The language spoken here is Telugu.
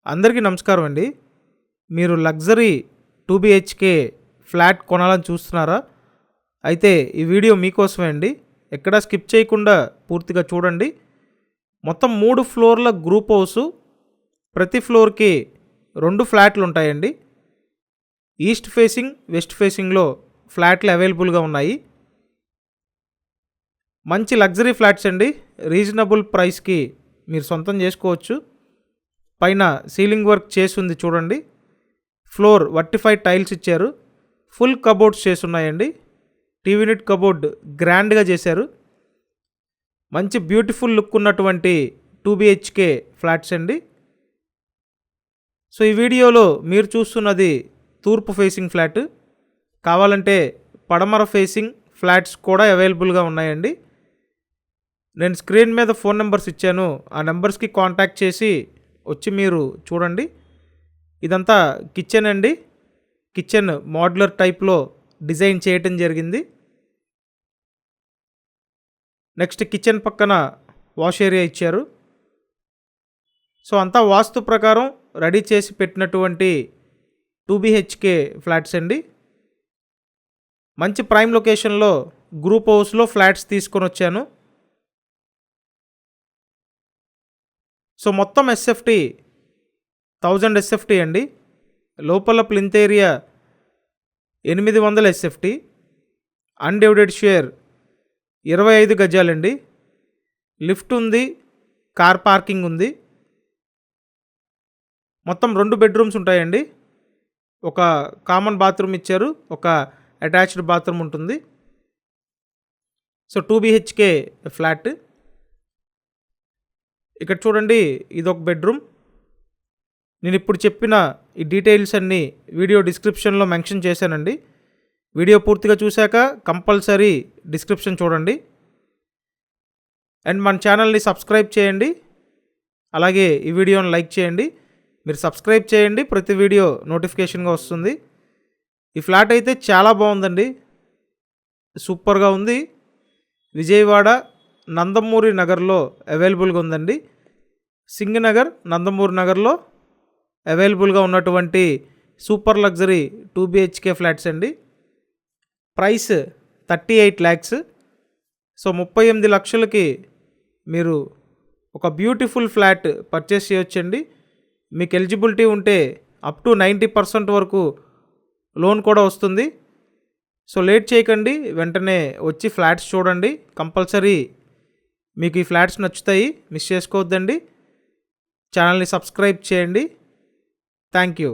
అందరికీ నమస్కారం అండి. మీరు లగ్జరీ 2 BHK ఫ్లాట్ కొనాలని చూస్తున్నారా? అయితే ఈ వీడియో మీకోసమే అండి. ఎక్కడా స్కిప్ చేయకుండా పూర్తిగా చూడండి. మొత్తం 3 ఫ్లోర్ల గ్రూప్ హౌసు. ప్రతి ఫ్లోర్కి 2 ఫ్లాట్లు ఉంటాయండి. ఈస్ట్ ఫేసింగ్, వెస్ట్ ఫేసింగ్లో ఫ్లాట్లు అవైలబుల్గా ఉన్నాయి. మంచి లగ్జరీ ఫ్లాట్స్ అండి. రీజనబుల్ ప్రైస్కి మీరు సొంతం చేసుకోవచ్చు. పైన సీలింగ్ వర్క్ చేసి ఉంది చూడండి. ఫ్లోర్ వర్టిఫైడ్ టైల్స్ ఇచ్చారు. ఫుల్ కబోర్డ్స్ చేసి ఉన్నాయండి. టీవీ యూనిట్ కబోర్డ్ గ్రాండ్గా చేశారు. మంచి బ్యూటిఫుల్ లుక్ ఉన్నటువంటి 2 BHK ఫ్లాట్స్ అండి. సో ఈ వీడియోలో మీరు చూస్తున్నది తూర్పు ఫేసింగ్ ఫ్లాట్. కావాలంటే పడమర ఫేసింగ్ ఫ్లాట్స్ కూడా అవైలబుల్గా ఉన్నాయండి. నేను స్క్రీన్ మీద ఫోన్ నెంబర్స్ ఇచ్చాను. ఆ నెంబర్స్కి కాంటాక్ట్ చేసి వచ్చి మీరు చూడండి. ఇదంతా కిచెన్ అండి. కిచెన్ మోడ్యులర్ టైప్లో డిజైన్ చేయటం జరిగింది. నెక్స్ట్ కిచెన్ పక్కన వాష్ ఏరియా ఇచ్చారు. సో అంతా వాస్తు ప్రకారం రెడీ చేసి పెట్టినటువంటి 2 BHK ఫ్లాట్స్ అండి. మంచి ప్రైమ్ లొకేషన్లో గ్రూప్ హౌస్లో ఫ్లాట్స్ తీసుకొని వచ్చాను. సో మొత్తం SFT 1000 SFT అండి. లోపల plinth area 800 SFT. Undivided share 25 గజాలండి. లిఫ్ట్ ఉంది, కార్ పార్కింగ్ ఉంది. మొత్తం 2 బెడ్రూమ్స్ ఉంటాయండి. ఒక కామన్ బాత్రూమ్ ఇచ్చారు, ఒక అటాచ్డ్ బాత్రూమ్ ఉంటుంది. So 2 BHK flat. ఇక్కడ చూడండి, ఇదొక బెడ్రూమ్. నేను ఇప్పుడు చెప్పిన ఈ డీటెయిల్స్ అన్నీ వీడియో డిస్క్రిప్షన్లో మెన్షన్ చేశానండి. వీడియో పూర్తిగా చూశాక కంపల్సరీ డిస్క్రిప్షన్ చూడండి. అండ్ మన ఛానల్ని సబ్స్క్రైబ్ చేయండి. అలాగే ఈ వీడియోని లైక్ చేయండి. మీరు సబ్స్క్రైబ్ చేయండి, ప్రతి వీడియో నోటిఫికేషన్గా వస్తుంది. ఈ ఫ్లాట్ అయితే చాలా బాగుందండి, సూపర్గా ఉంది. విజయవాడ నందమూరి నగర్లో అవైలబుల్గా ఉందండి. సింగనగర్, నందమూరి నగర్లో అవైలబుల్గా ఉన్నటువంటి సూపర్ లగ్జరీ 2 BHK ఫ్లాట్స్ అండి. Price 38 lakhs. సో 38 లక్షలకి మీరు ఒక బ్యూటిఫుల్ ఫ్లాట్ పర్చేస్ చేయొచ్చండి. మీకు ఎలిజిబిలిటీ ఉంటే అప్ టు 90% వరకు లోన్ కూడా వస్తుంది. సో లేట్ చేయకండి, వెంటనే వచ్చి ఫ్లాట్స్ చూడండి. కంపల్సరీ మీకు ఈ ఫ్లాట్స్ నచ్చుతాయి, మిస్ చేసుకోవద్దండి. ఛానల్ని సబ్స్క్రైబ్ చేయండి. Thank you.